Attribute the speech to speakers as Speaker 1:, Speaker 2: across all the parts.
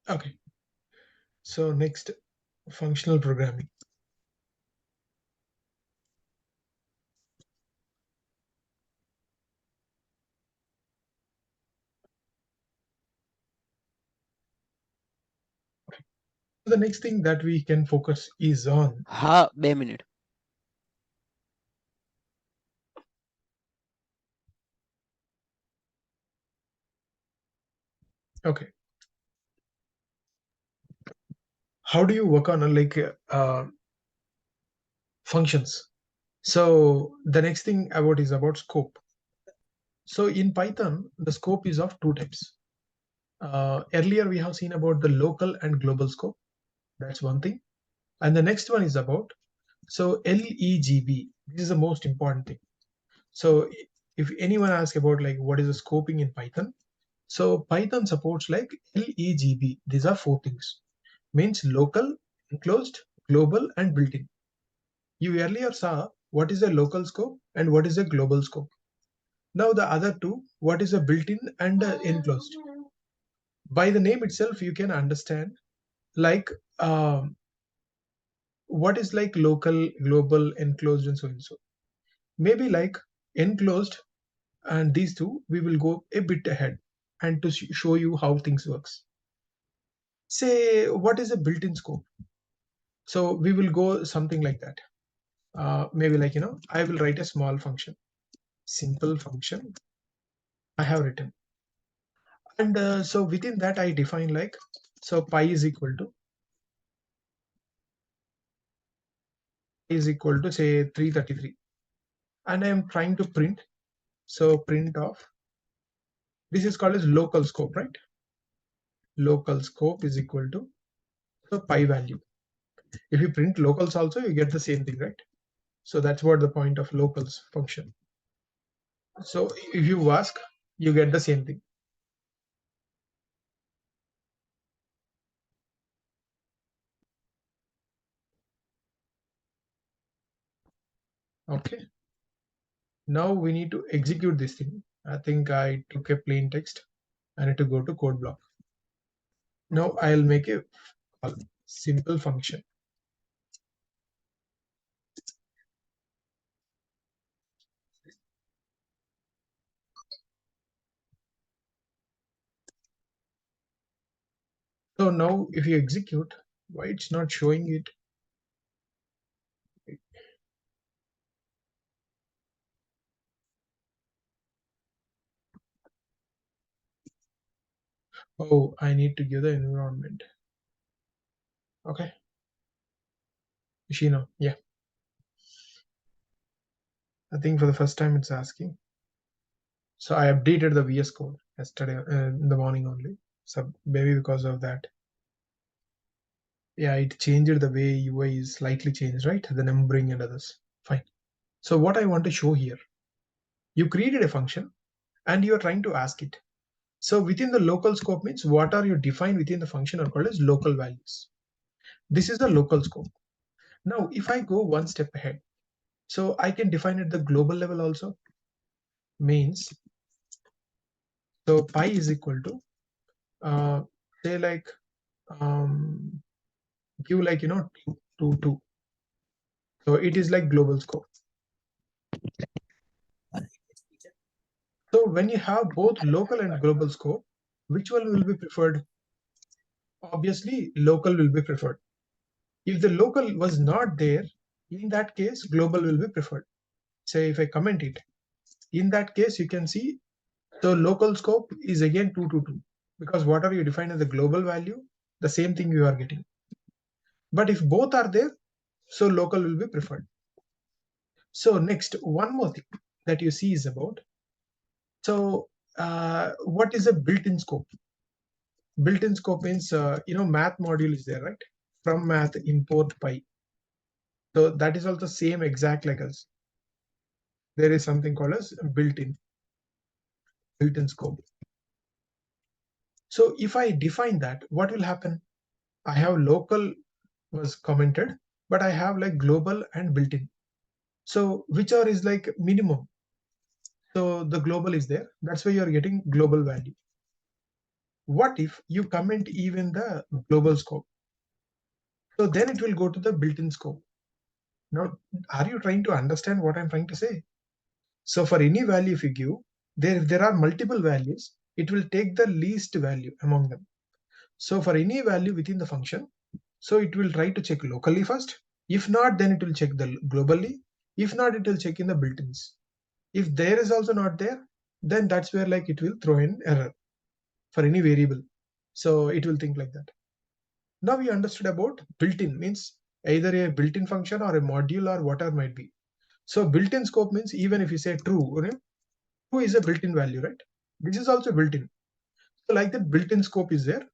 Speaker 1: Okay, so next, functional programming. The next thing that we can focus is on,
Speaker 2: हाँ 2 minute.
Speaker 1: okay, how do you work on functions? So the next thing about is about scope. So in Python, the scope is of two types. Earlier we have seen about the local and global scope. That's one thing. And the next one is about, so LEGB. This is the most important thing. So if anyone asks about like what is the scoping in Python, so Python supports like LEGB. These are four things. Means local, enclosed, global, and built-in. You earlier saw what is a local scope and what is a global scope. Now the other two, what is a built-in and enclosed. By the name itself, you can understand like um, what is like local, global, enclosed, and so and so. Maybe like enclosed and these two, we will go a bit ahead and to show you how things works. Say what is a built-in scope. So we will go something like that. Maybe like I will write a small function, simple function I have written, and so within that I define like, so pi is equal to say 333, and I am trying to print, so print of, this is called as local scope, right? Local scope is equal to, so pi value. If you print locals also, you get the same thing, right? So that's what the point of locals function. So if you ask, you get the same thing. Okay, now we need to execute this thing. I think I took a plain text. I need to go to code block. Now I'll make a call, simple function. So now if you execute, why it's not showing it? Oh, I need to give the environment. Okay, Shino, yeah. I think for the first time it's asking. So I updated the VS Code yesterday in the morning only. So maybe because of that. Yeah, it changed the way UI is slightly changed, right? The numbering and others. Fine. So what I want to show here, you created a function and you are trying to ask it. So within the local scope means what are you defined within the function are called as local values. This is the local scope. Now, if I go one step ahead, so I can define at the global level also, means, so pi is equal to, say like, um, give like, 2. So it is like global scope. So when you have both local and global scope, which one will be preferred? Obviously, local will be preferred. If the local was not there, in that case, global will be preferred. Say if I comment it, in that case, you can see the local scope is again 222, because whatever you define as the global value, the same thing you are getting. But if both are there, so local will be preferred. So next, one more thing that you see is about, so what is a built-in scope? Built-in scope means, math module is there, right? From math import pi. So that is also same exact like us. There is something called as built-in scope. So if I define that, what will happen? I have local was commented, but I have like global and built-in. So whichever is like minimum. So the global is there. That's why you're getting global value. What if you comment even the global scope? So then it will go to the built-in scope. Now, are you trying to understand what I'm trying to say? So for any value if you give, if there are multiple values, it will take the least value among them. So for any value within the function, so it will try to check locally first. If not, then it will check the globally. If not, it will check in the built-ins. If there is also not there, then that's where like it will throw in error for any variable. So it will think like that. Now we understood about built-in means either a built-in function or a module or whatever might be. So built-in scope means even if you say true, true is a built-in value, right? This is also built-in. So like that built-in scope is there.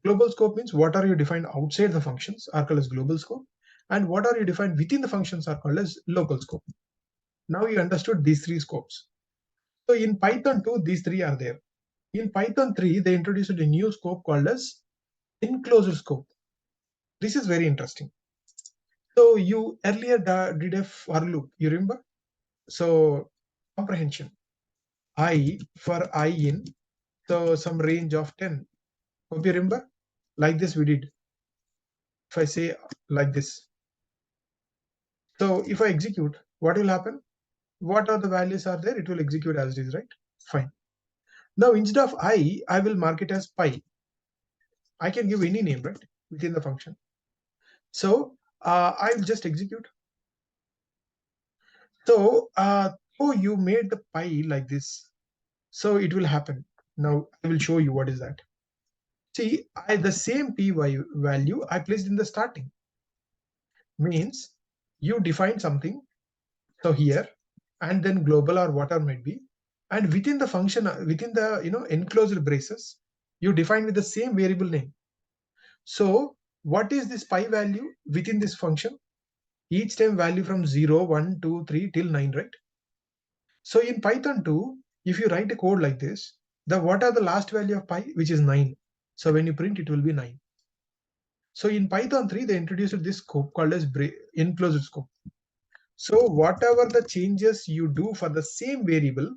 Speaker 1: Global scope means what are you defined outside the functions are called as global scope, and what are you defined within the functions are called as local scope. Now you understood these three scopes. So in Python 2, these three are there. In Python 3, they introduced a new scope called as enclosure scope. This is very interesting. So you earlier did a for loop, you remember? So comprehension, I for I in, so some range of 10. Hope you remember? Like this we did. If I say like this. So if I execute, what will happen? What are the values are there? It will execute as it is, right? Fine. Now instead of I will mark it as pi. I can give any name, right? Within the function. So I'll just execute. So you made the pi like this. So it will happen. Now I will show you what is that. See, the same py value I placed in the starting. Means you define something. So here, and then global or whatever might be, and within the function, within the enclosed braces, you define with the same variable name. So what is this pi value within this function? Each time value from 0, 1, 2, 3 till 9, right? So in Python 2, if you write a code like this, what are the last value of pi, which is 9. So when you print, it will be 9. So in Python 3, they introduced this scope called as enclosed scope. So whatever the changes you do for the same variable,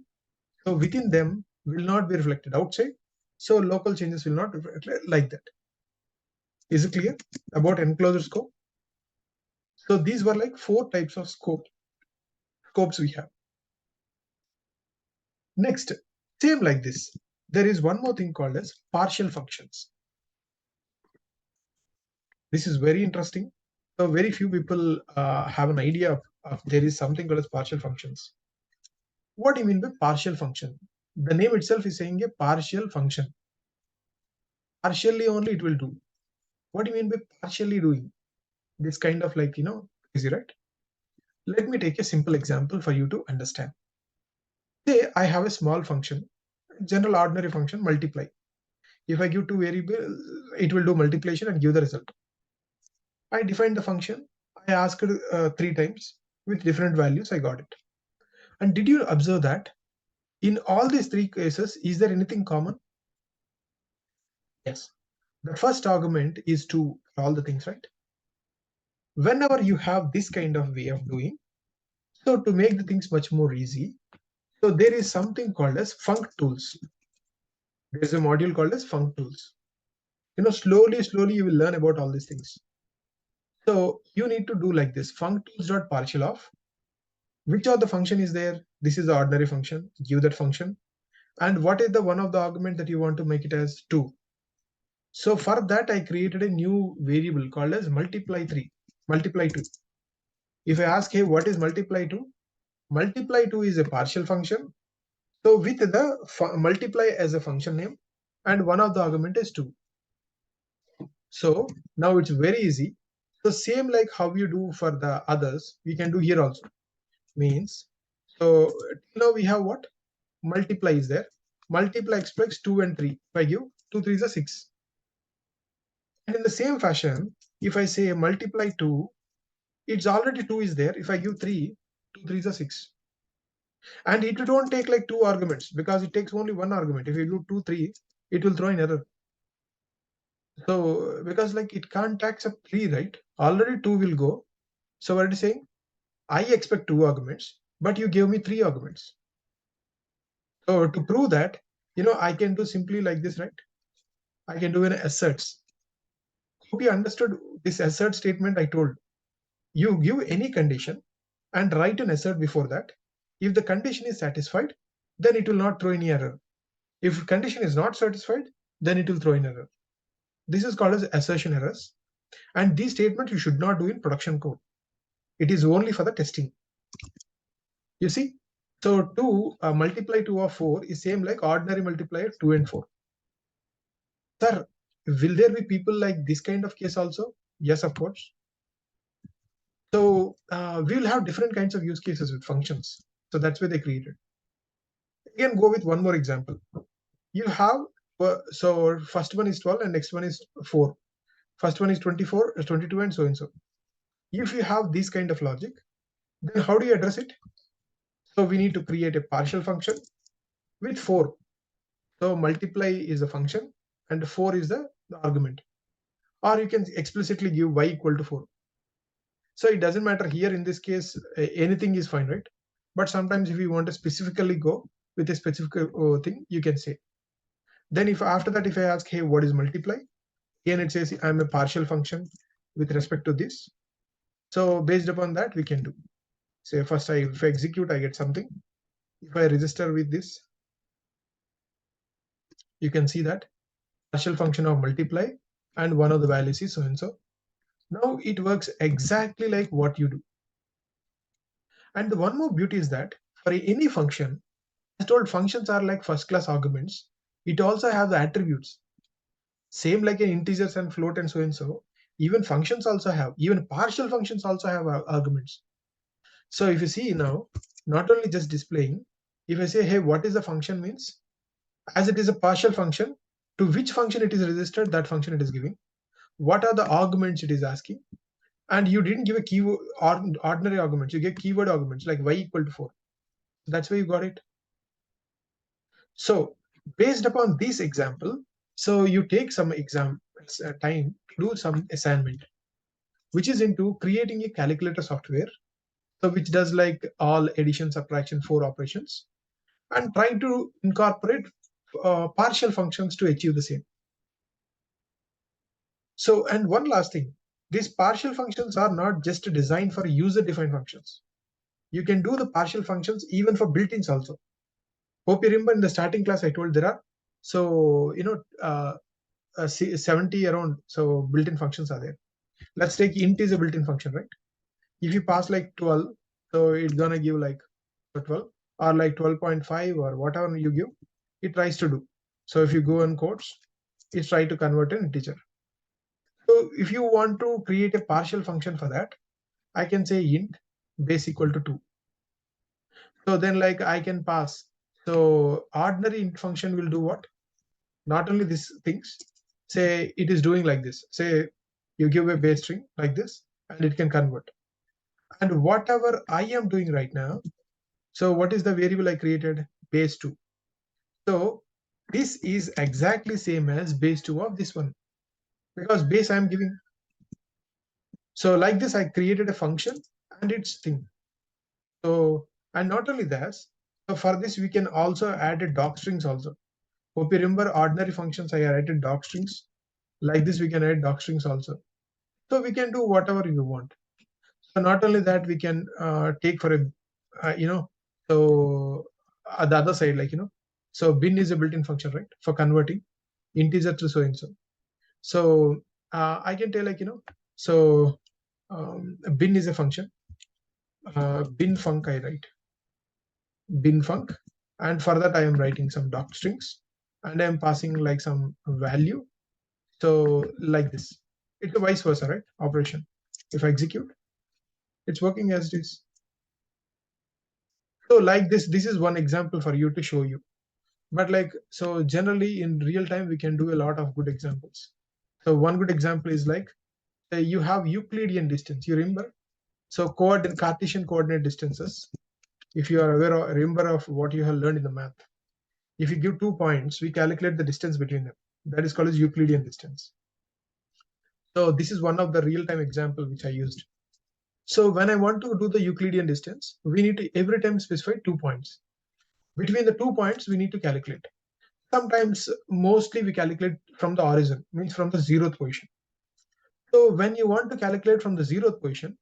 Speaker 1: so within them will not be reflected outside. So local changes will not reflect like that. Is it clear about enclosure scope? So these were like 4 types of scopes we have. Next, same like this, there is one more thing called as partial functions. This is very interesting. So very few people have an idea of there is something called as partial functions. What do you mean by partial function? The name itself is saying a partial function. Partially only it will do. What do you mean by partially doing? This kind of like, easy, right? Let me take a simple example for you to understand. Say I have a small function, general ordinary function, multiply. If I give two variables, it will do multiplication and give the result. I defined the function. I asked 3 times with different values. I got it. And did you observe that in all these 3 cases, is there anything common? Yes. The first argument is 2 for all the things, right? Whenever you have this kind of way of doing, so to make the things much more easy, so there is something called as func tools. There's a module called as func tools. Slowly you will learn about all these things. So you need to do like this, func tools dot partial of. Which of the function is there? This is the ordinary function. Give that function. And what is the one of the argument that you want to make it as 2? So for that, I created a new variable called as multiply 2. If I ask, hey, what is multiply 2? Multiply 2 is a partial function. So with the multiply as a function name, and one of the argument is 2. So now it's very easy. So same like how you do for the others, we can do here also. Means, so now we have what? Multiply is there. Multiply expects 2 and 3. If I give 2 3 is a 6. And in the same fashion, if I say multiply 2, it's already 2 is there. If I give 3, 2 3 is a 6. And it don't take like 2 arguments because it takes only 1 argument. If you do 2 3, it will throw in error. So because like it can't accept 3, right? Already 2 will go. So what it is saying? I expect 2 arguments, but you gave me 3 arguments. So to prove that, I can do simply like this, right? I can do an asserts. Hope you understood this assert statement I told. You give any condition and write an assert before that. If the condition is satisfied, then it will not throw any error. If condition is not satisfied, then it will throw in error. This is called as assertion errors. And these statements you should not do in production code. It is only for the testing. You see? So 2 multiply 2 of 4 is same like ordinary multiplier 2 and 4. Sir, will there be people like this kind of case also? Yes, of course. So we will have different kinds of use cases with functions. So that's why they created. Again, go with one more example. You have, so first one is 12 and next one is 4. First one is 24, 22 and so and so. If you have this kind of logic, then how do you address it? So we need to create a partial function with 4. So multiply is a function and 4 is the argument. Or you can explicitly give y equal to 4. So it doesn't matter here in this case, anything is fine, right? But sometimes if you want to specifically go with a specific thing, you can say. Then if after that, if I ask, hey, what is multiply? Again, it says I'm a partial function with respect to this. So based upon that, we can do. Say first, if I execute, I get something. If I register with this, you can see that partial function of multiply and one of the values is so and so. Now it works exactly like what you do. And the one more beauty is that for any function, as told, functions are like first class arguments. It also has the attributes. Same like an integers and float and so and so. Even functions also have, even partial functions also have arguments. So if you see now, not only just displaying, if I say, hey, what is the function means? As it is a partial function, to which function it is registered, that function it is giving. What are the arguments it is asking? And you didn't give a keyword ordinary arguments, you get keyword arguments like y equal to 4. That's why you got it. So based upon this example, so you take some time to do some assignment, which is into creating a calculator software, so which does like all addition, subtraction, 4 operations, and trying to incorporate partial functions to achieve the same. So, and one last thing, these partial functions are not just designed for user-defined functions. You can do the partial functions even for built-ins also. Hope you remember in the starting class I told there are, so 70 around, so built-in functions are there. Let's take int is a built-in function, right? If you pass like 12, so it's gonna give like 12 or like 12.5 or whatever you give, it tries to do. So if you go in quotes, it's try to convert an integer. So if you want to create a partial function for that, I can say int base equal to 2. So then like I can pass. So ordinary int function will do what? Not only these things, say it is doing like this. Say you give a base string like this and it can convert. And whatever I am doing right now, so what is the variable I created? Base 2. So this is exactly same as base 2 of this one, because base I am giving. So like this, I created a function and its thing. So, and not only that, so for this, we can also add a doc strings also. Hope you remember ordinary functions, I added doc strings. Like this, we can add doc strings also. So we can do whatever you want. So not only that, we can take for a, so the other side, like, so bin is a built-in function, right? For converting integer to so and so. So I can tell like, so bin is a function, bin func I write, bin func. And for that, I am writing some doc strings and I am passing like some value. So like this, it's a vice versa, right? Operation. If I execute, it's working as it is. So like this is one example for you to show you. But like, so generally in real time, we can do a lot of good examples. So one good example is like, you have Euclidean distance, you remember? So Cartesian coordinate distances, if you are aware or remember of what you have learned in the math. If you give 2 points, we calculate the distance between them. That is called as Euclidean distance. So this is one of the real-time example which I used. So when I want to do the Euclidean distance, we need to every time specify 2 points. Between the 2 points, we need to calculate. Sometimes, mostly we calculate from the origin, means from the 0th position. So when you want to calculate from the 0th position,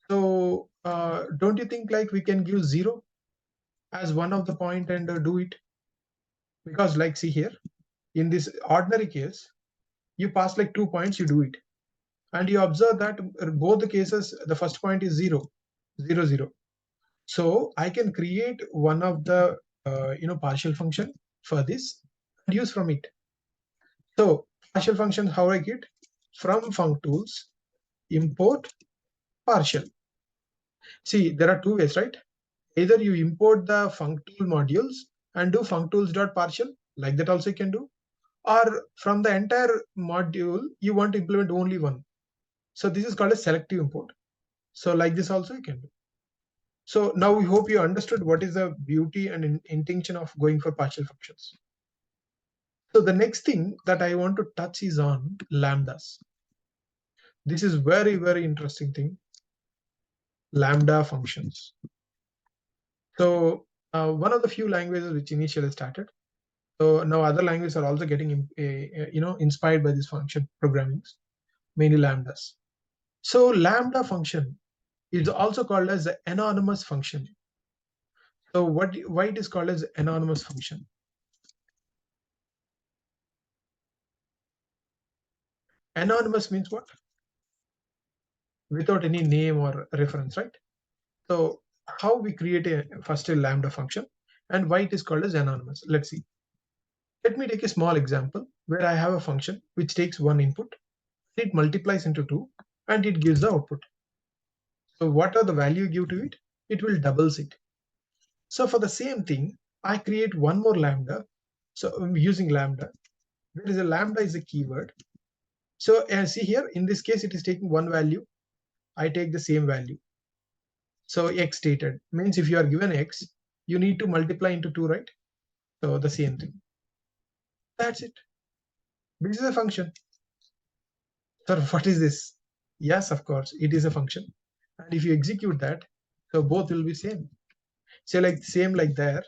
Speaker 1: so don't you think like we can give 0 as one of the point and do it? Because like see here, in this ordinary case, you pass like 2 points, you do it. And you observe that both the cases, the first point is 0, 0, 0. So I can create one of the partial function for this and use from it. So partial function, how I get? From functools, import partial. See, there are two ways, right? Either you import the functool modules and do functools.partial, like that also you can do, or from the entire module you want to implement only one. So this is called a selective import. So like this also you can do. So now we hope you understood what is the beauty and intention of going for partial functions. So the next thing that I want to touch is on lambdas. This is very, very interesting thing. Lambda functions. So one of the few languages which initially started. So now other languages are also getting inspired by this function programming, mainly lambdas. So lambda function is also called as the anonymous function. So why it is called as anonymous function? Anonymous means what? Without any name or reference, right? So how we create first a lambda function and why it is called as anonymous? Let's see. Let me take a small example where I have a function which takes one input, it multiplies into 2, and it gives the output. So what are the value you give to it? It will doubles it. So for the same thing, I create one more lambda. So I'm using lambda. There is a lambda is a keyword. So see here, in this case, it is taking one value. I take the same value. So x stated means if you are given x, you need to multiply into 2, right? So the same thing. That's it. This is a function. So what is this? Yes, of course, it is a function. And if you execute that, so both will be same. So like same like there.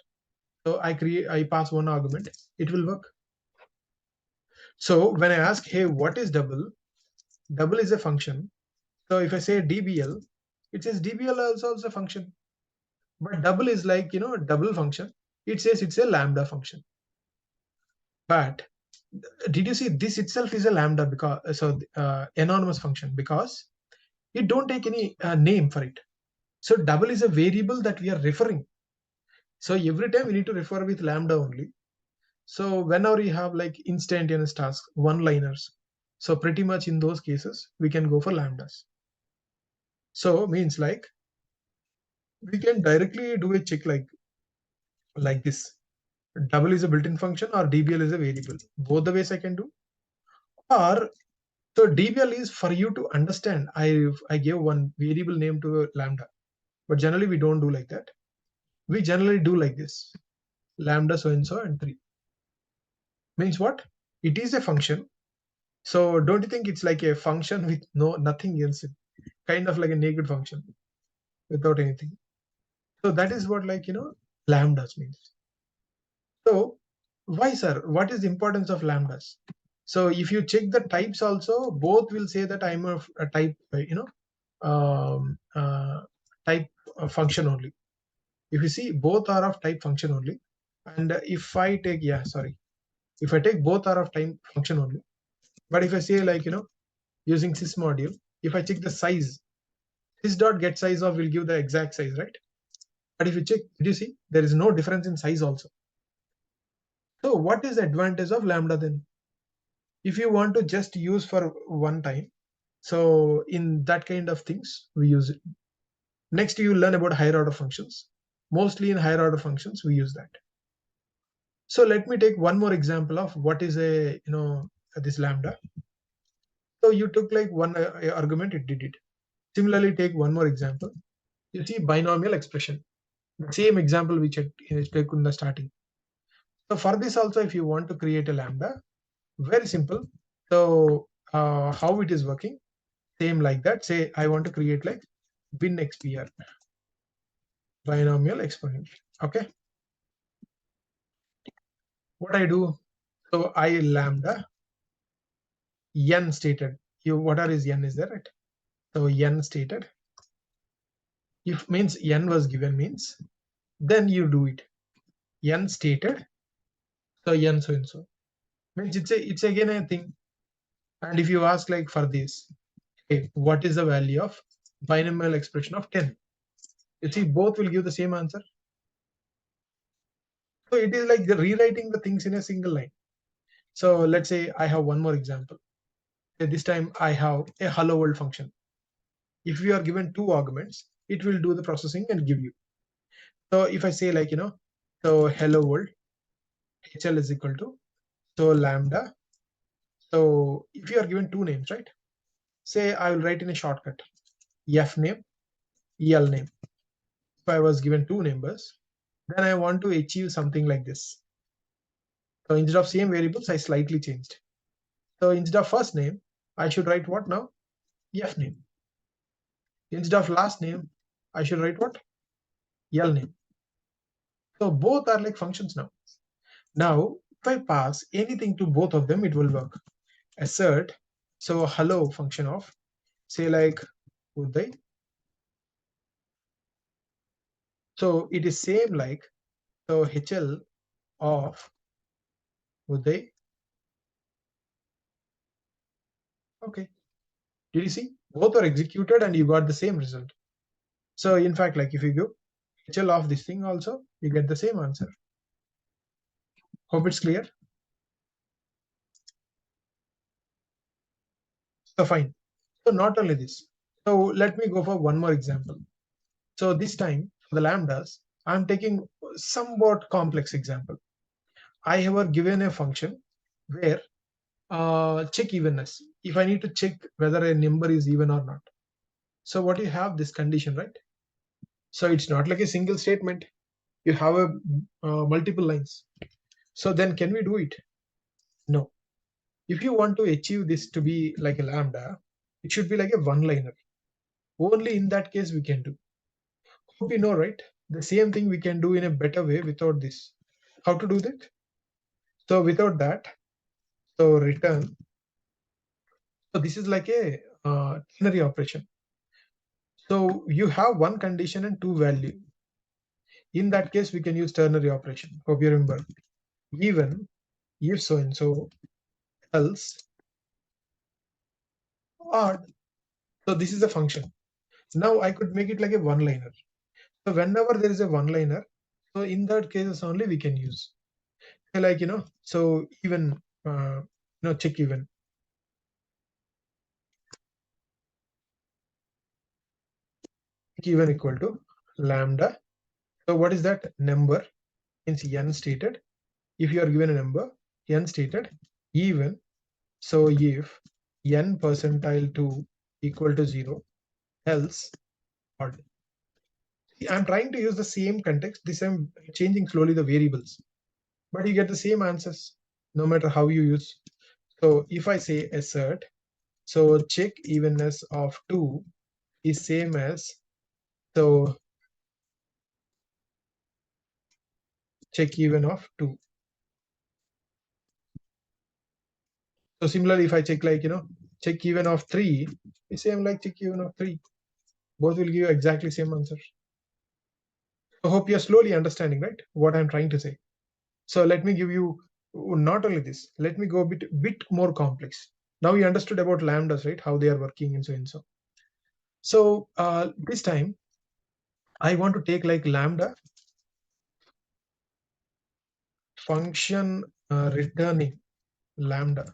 Speaker 1: So I pass one argument, it will work. So when I ask, hey, what is double? Double is a function. So if I say dbl, it says dbl also is a function. But double is like, double function. It says it's a lambda function. But did you see this itself is a lambda because anonymous function because it don't take any name for it. So double is a variable that we are referring. So every time we need to refer with lambda only. So whenever you have like instantaneous tasks, one-liners, so pretty much in those cases, we can go for lambdas. So means like we can directly do a check like this. Double is a built-in function or dbl is a variable. Both the ways I can do. Or so dbl is for you to understand. I gave one variable name to a lambda, but generally we don't do like that. We generally do like this. Lambda so and so and 3. Means what? It is a function. So don't you think it's like a function with nothing else? Kind of like a naked function without anything. So that is what lambdas means. So why, sir? What is the importance of lambdas? So if you check the types also, both will say that I'm a type, type function only. If you see, both are of type function only. And if I take, if I take both are of type function only. But if I say using sys module, if I check the size, sys dot get size of will give the exact size, right? But if you check, did you see there is no difference in size also? So what is the advantage of lambda then? If you want to just use for one time, so in that kind of things we use it. Next you learn about higher order functions. Mostly in higher order functions we use that. So let me take one more example of what is this lambda. So you took like one argument, it did it. Similarly, take one more example. You see binomial expression. The same example which I took in the starting. So for this also, if you want to create a lambda, very simple. So how it is working? Same like that. Say I want to create like bin xpr, binomial exponential. Okay. what I do, so I lambda n stated. Whatever is n is there, right? So n stated. If means n was given means, then you do it. N stated. So n so and so means it's again a thing. And if you ask like for this, okay, what is the value of binomial expression of 10? You see, both will give the same answer. So it is like rewriting the things in a single line. So let's say I have one more example. This time I have a hello world function. If we are given two arguments, it will do the processing and give you. So if I say like, so hello world, HL is equal to, so lambda. So if you are given two names, right? Say I will write in a shortcut, F name, EL name. If I was given two numbers, then I want to achieve something like this. So instead of same variables, I slightly changed. So instead of first name, I should write what now? F name. Instead of last name, I should write what? L name. So both are like functions now. Now, if I pass anything to both of them, it will work. Assert, so hello function of, say like Uday. So it is same like, so HL of Uday. Okay. Did you see? Both are executed and you got the same result. So in fact, like if you go HL of this thing also, you get the same answer. Hope it's clear. So fine. So not only this. So let me go for one more example. So this time for the lambdas, I'm taking somewhat complex example. I have given a function where check evenness. If I need to check whether a number is even or not. So what you have this condition, right? So it's not like a single statement. You have a multiple lines. So then can we do it? No. If you want to achieve this to be like a lambda, it should be like a one-liner. Only in that case we can do. Hope you know, right? The same thing we can do in a better way without this. How to do that? So without that, so return. So this is like a ternary operation. So you have one condition and two value. In that case, we can use ternary operation. Hope you remember. Even if so and so, else odd. So this is a function. Now I could make it like a one-liner. So whenever there is a one-liner, so in that cases only we can use. Like so even check even. Even equal to lambda. So what is that number? Means n stated. If you are given a number, n stated, even, so if n percentile 2 equal to 0, else odd. I'm trying to use the same context. This I'm changing slowly the variables, but you get the same answers no matter how you use. So if I say assert, so check evenness of 2 is same as, so check even of 2. So similarly, if I check like, check even of 3, it's same like check even of 3. Both will give you exactly same answer. I hope you're slowly understanding, right, what I'm trying to say. So let me give you not only this, let me go a bit more complex. Now you understood about lambdas, right, how they are working and so and so. So this time I want to take like lambda function returning lambda.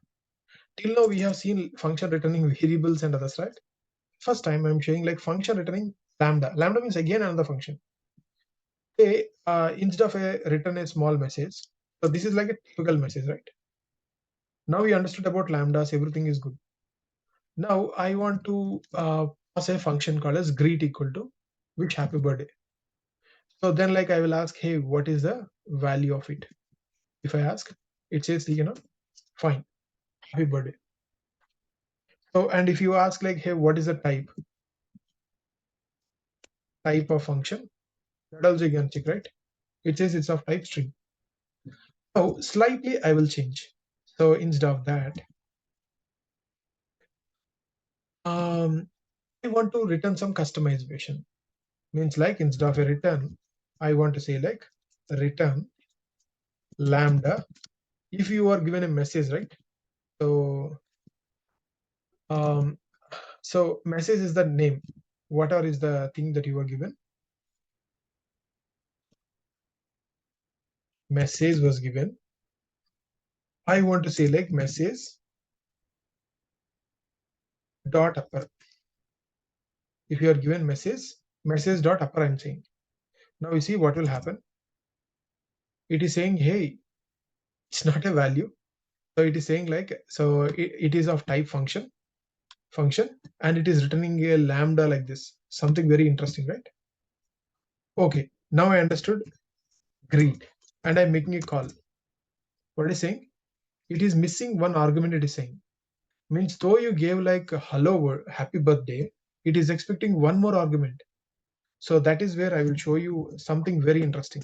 Speaker 1: Till now we have seen function returning variables and others, right? First time I'm showing like function returning lambda. Lambda means again another function. Okay, instead of a return a small message, so this is like a typical message, right? Now we understood about lambdas, everything is good. Now I want to pass a function called as greet equal to wish happy birthday. So then like I will ask, hey, what is the value of it? If I ask, it says, fine, happy birthday. So, and if you ask like, hey, what is the type of function? That also you can check, right? It says it's of type string. Now slightly I will change. So instead of that, I want to return some customization. Means like instead of a return, I want to say like return lambda. If you are given a message, right? So um, so message is the name. Whatever is the thing that you are given. Message was given. I want to say like message dot upper. If you are given message dot upper, I'm saying. Now you see what will happen. It is saying, hey, it's not a value. So it is saying like, so it is of type function, and it is returning a lambda like this. Something very interesting, right? Okay, now I understood. Great. And I'm making a call. What is saying? It is missing one argument. It is saying means though you gave like a hello world, happy birthday, it is expecting one more argument. So that is where I will show you something very interesting.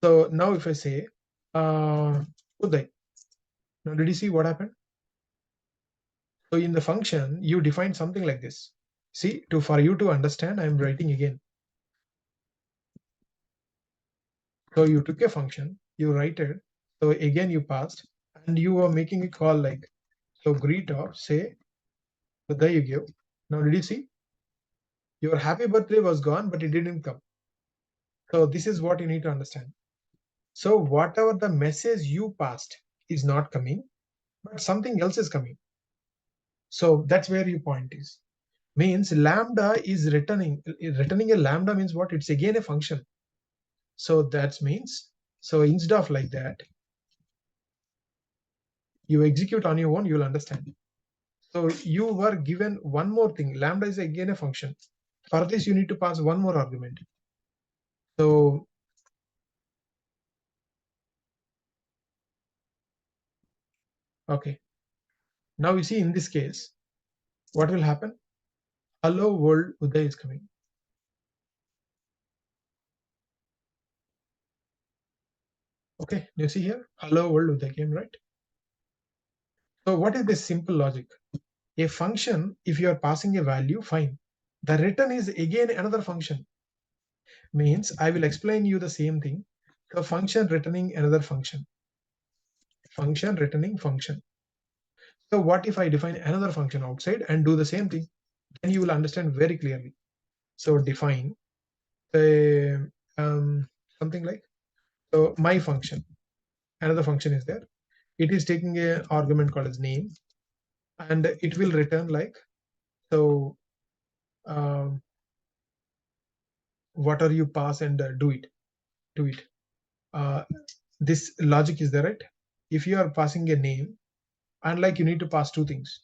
Speaker 1: So now if I say Uday, now did you see what happened? So in the function, you define something like this. See, for you to understand, I'm writing again. So you took a function, you write it. So again you passed, and you are making a call like so greet or say. So there you give. Now did you see? Your happy birthday was gone, but it didn't come. So this is what you need to understand. So whatever the message you passed is not coming, but something else is coming. So that's where your point is. Means lambda is returning a lambda means what? It's again a function. So that means, so instead of like that, you execute on your own, you'll understand. So you were given one more thing. Lambda is again a function. For this, you need to pass one more argument. So okay. Now you see in this case, what will happen? Hello world Uday is coming. Okay, you see here, hello world Uday came, right? So what is this simple logic? A function, if you are passing a value, fine. The return is again another function. Means I will explain you the same thing. The function returning another function. Function returning function. So what if I define another function outside and do the same thing? Then you will understand very clearly. So define the something like, so my function. Another function is there. It is taking a argument called as name, and it will return like, so what are you pass and do it to it. This logic is there, right? If you are passing a name, and like you need to pass two things.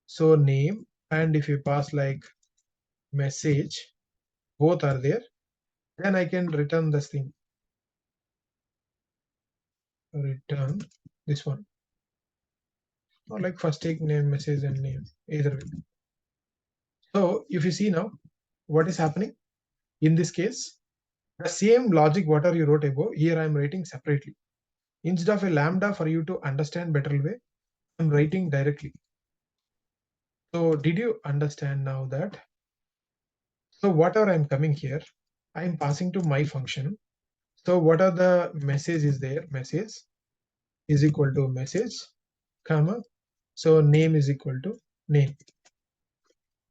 Speaker 1: So name, and if you pass like message, both are there, then I can return this thing. Return this one. Or like first take name, message, and name, either way. So if you see now, what is happening? In this case, the same logic whatever you wrote above, here I am writing separately. Instead of a lambda for you to understand better way, I'm writing directly. So did you understand now that? So whatever I'm coming here, I'm passing to my function. So what are the message is there? Message is equal to message, comma. So name is equal to name.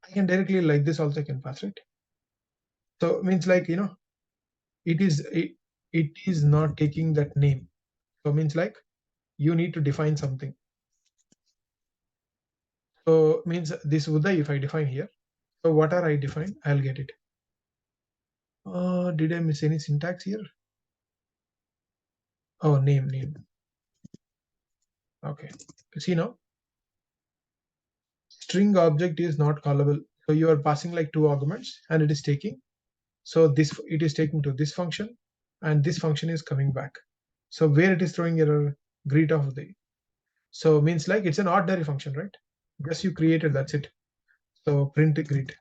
Speaker 1: I can directly like this also I can pass, right? So it means like, it is not taking that name. So it means like you need to define something. So it means this Uday, if I define here, so whatever I define, I'll get it. Did I miss any syntax here? Oh, name. Okay. See now, string object is not callable. So you are passing like two arguments, and it is taking. So this, it is taking to this function, and this function is coming back. So where it is throwing error, greet of the. So means like it's an ordinary function, right? Just you created, that's it. So print greet.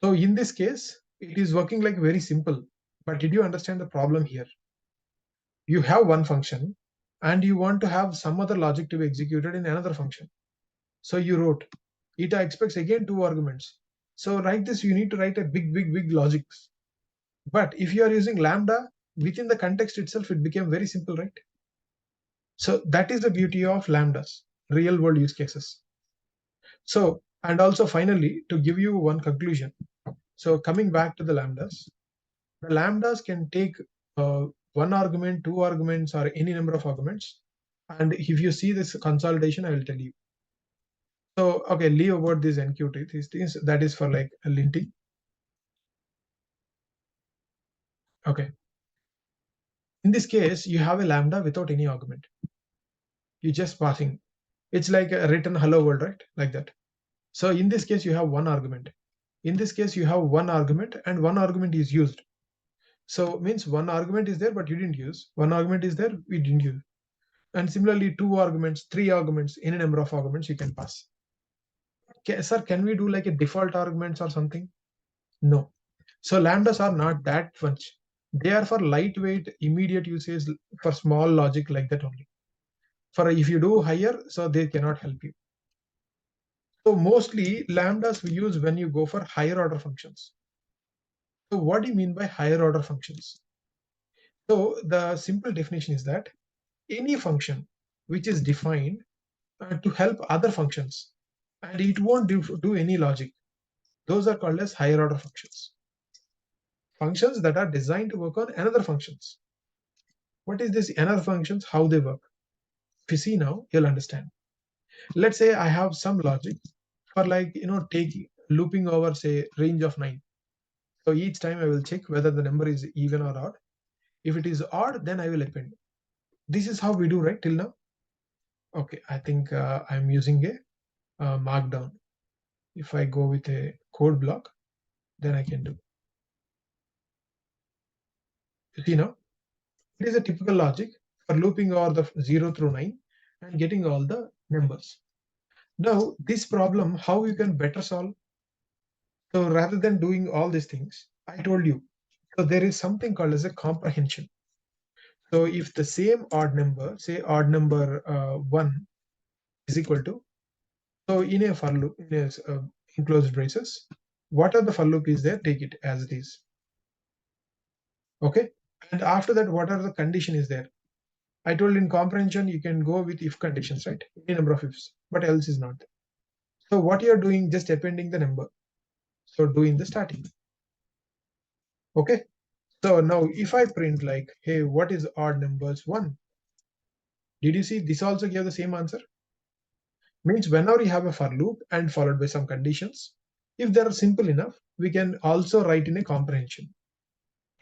Speaker 1: So in this case, it is working like very simple. But did you understand the problem here? You have one function and you want to have some other logic to be executed in another function. So you wrote eta expects again 2 arguments. So like this, you need to write a big logics. But if you are using lambda within the context itself, it became very simple, right? So that is the beauty of lambdas, real world use cases. So, and also finally, to give you one conclusion. So coming back to the lambdas can take one argument, 2 arguments, or any number of arguments. And if you see this consolidation, I will tell you. So, okay, leave about this NQT, these things, that is for like a linting. Okay. In this case, you have a lambda without any argument. You just passing. It's like a written hello world, right? Like that. So in this case, you have one argument. In this case, you have one argument and one argument is used. So means one argument is there, but you didn't use. One argument is there, we didn't use. And similarly, 2 arguments, 3 arguments, any number of arguments you can pass. Okay, sir, can we do like a default arguments or something? No. So lambdas are not that much. They are for lightweight, immediate usage for small logic like that only. For if you do higher, so they cannot help you. So mostly lambdas we use when you go for higher order functions. So what do you mean by higher order functions? So the simple definition is that any function which is defined to help other functions and it won't do any logic. Those are called as higher order functions. Functions that are designed to work on another functions. What is this another functions? How they work? If you see now, you'll understand. Let's say I have some logic for like, taking looping over say range of 9. So each time I will check whether the number is even or odd. If it is odd, then I will append. This is how we do, right, till now? Okay, I think I'm using a markdown. If I go with a code block, then I can do. You see now, it is a typical logic for looping over the 0 through 9 and getting all the numbers. Now, this problem, how you can better solve? So rather than doing all these things, I told you, so there is something called as a comprehension. So if the same odd number, say odd number 1 is equal to, so in a for loop, in a enclosed braces, what are the for loop is there, take it as it is. Okay. And after that, what are the condition is there? I told in comprehension, you can go with if conditions, right? Any number of ifs, but else is not there. So what you're doing, just appending the number. So doing the starting. Okay. So now if I print like, hey, what is odd numbers 1? Did you see this also gave the same answer? Means whenever you have a for loop and followed by some conditions, if they are simple enough, we can also write in a comprehension.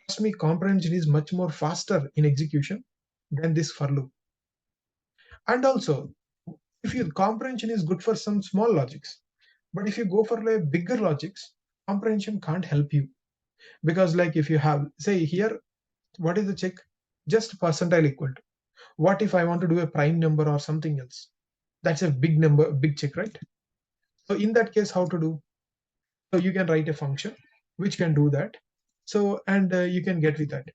Speaker 1: Trust me, comprehension is much more faster in execution than this for loop. And also, if your comprehension is good for some small logics, but if you go for like bigger logics, comprehension can't help you. Because like if you have, say here, what is the check? Just percentile equal to. What if I want to do a prime number or something else? That's a big number, big check, right? So in that case, how to do? So you can write a function which can do that. So, and you can get with that.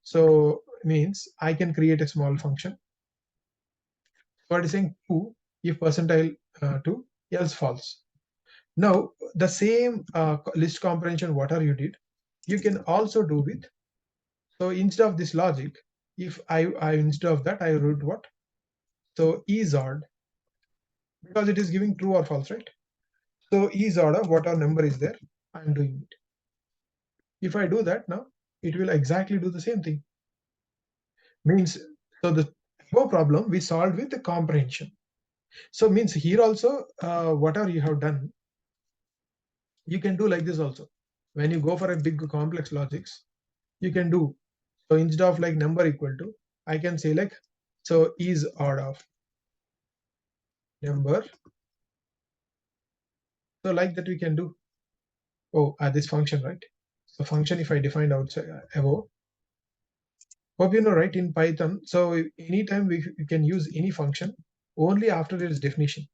Speaker 1: So means I can create a small function. What is saying 2 if percentile 2, else false. Now the same list comprehension, whatever you did, you can also do with. So instead of this logic, if I instead of that I wrote what? So is odd, because it is giving true or false, right? So is odd of whatever number is there, I'm doing it. If I do that now, it will exactly do the same thing. Means, so the above problem we solved with the comprehension. So means here also, whatever you have done, you can do like this also. When you go for a big complex logics, you can do. So instead of like number equal to, I can say like, so is odd of number. So like that we can do. Oh, this function, right? So function, if I defined outside above, hope you know, right, in Python. So anytime we can use any function only after its definition.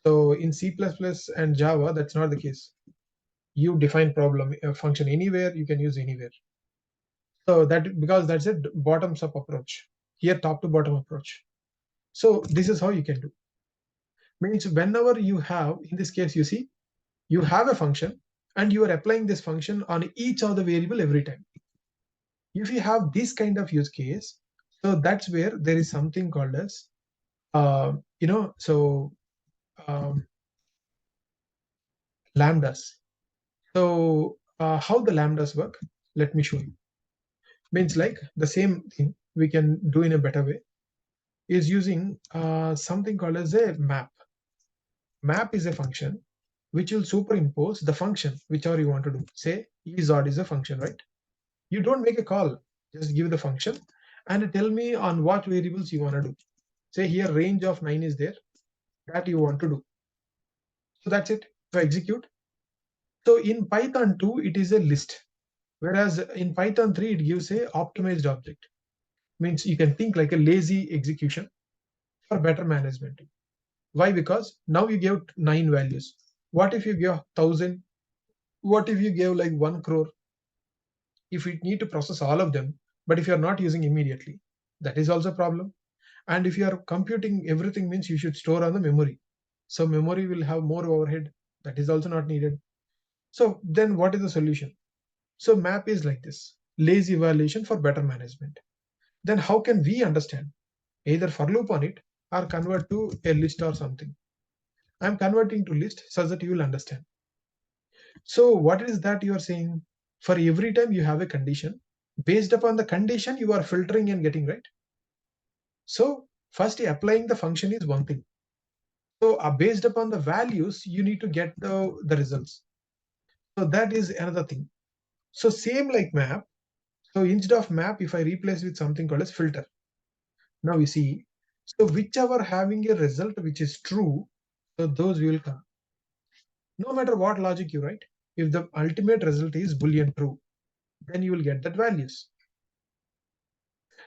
Speaker 1: So in C++ and Java, that's not the case. You define problem function anywhere, you can use anywhere. So that because that's a bottoms up approach. Here top to bottom approach. So this is how you can do. Means whenever you have, in this case, you see, you have a function and you are applying this function on each of the variable every time. If you have this kind of use case, so that's where there is something called as, uh, you know, so um, lambdas. So how the lambdas work? Let me show you. Means like the same thing we can do in a better way is using something called as a map. Map is a function which will superimpose the function whichever you want to do. Say ezod is a function, right? You don't make a call, just give the function and tell me on what variables you want to do. Say here range of 9 is there that you want to do. So that's it. So execute. So in Python 2 it is a list, whereas in Python 3 it gives a optimized object. Means you can think like a lazy execution for better management. Why? Because now you gave 9 values. What if you give 1,000? What if you gave like 1 crore? If you need to process all of them, but if you're not using immediately, that is also a problem. And if you are computing everything, means you should store on the memory. So memory will have more overhead. That is also not needed. So then what is the solution? So map is like this, lazy evaluation for better management. Then how can we understand? Either for loop on it or convert to a list or something. I'm converting to list so that you will understand. So what is that you are saying? For every time you have a condition, based upon the condition you are filtering and getting, right? So first applying the function is one thing. So based upon the values, you need to get the results. So that is another thing. So same like map. So instead of map, if I replace with something called as filter, now you see, so whichever having a result which is true, so those will come. No matter what logic you write, if the ultimate result is Boolean true, then you will get that values.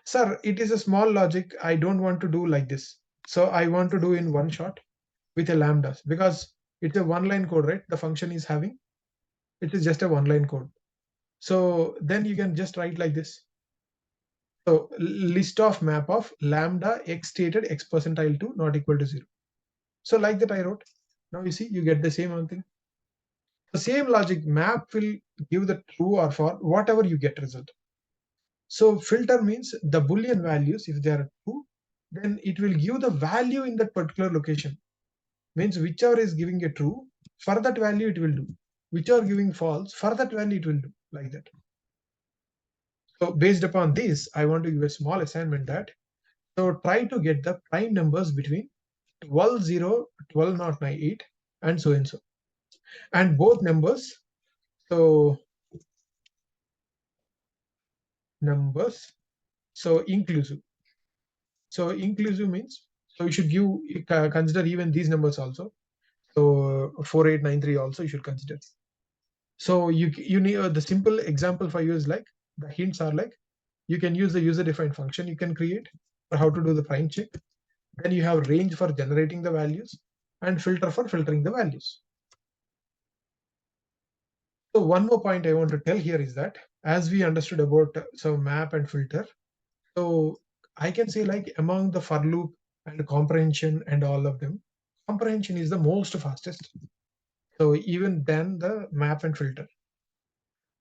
Speaker 1: Sir, it is a small logic. I don't want to do like this. So I want to do in one shot with a lambdas because it's a one line code, right? The function is having, it is just a one line code. So then you can just write like this. So list of map of lambda x stated x percentile 2 not equal to 0. So like that I wrote. Now you see, you get the same one thing. The same logic map will give the true or for whatever you get result. So filter means the Boolean values, if they are true, then it will give the value in that particular location. Means whichever is giving a true, for that value it will do. Whichever giving false, for that value it will do, like that. So based upon this, I want to give a small assignment that, so try to get the prime numbers between 12, 0, 12 not 8, and so and so. And both numbers, so numbers, so inclusive. So inclusive means, so you should give, consider even these numbers also. So 4893 also you should consider. So you need the simple example for you is like the hints are like you can use the user defined function you can create for how to do the prime check. Then you have range for generating the values and filter for filtering the values. So one more point I want to tell here is that as we understood about so map and filter, so I can say like among the for loop and comprehension and all of them, comprehension is the most fastest. So even than the map and filter.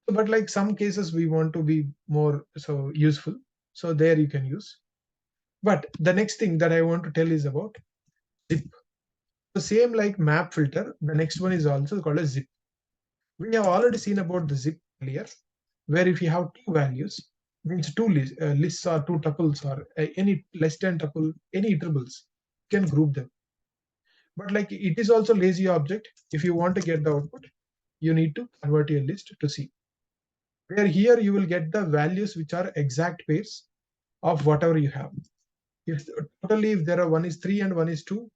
Speaker 1: But like some cases we want to be more so useful. So there you can use. But the next thing that I want to tell is about zip. The same like map filter, the next one is also called a zip. We have already seen about the zip earlier, where if you have two values, means two lists or two tuples or any less than tuple, any iterables, you can group them. But like it is also lazy object. If you want to get the output, you need to convert your list to C. Where here you will get the values which are exact pairs of whatever you have. If totally if there are one is 3 and one is 2,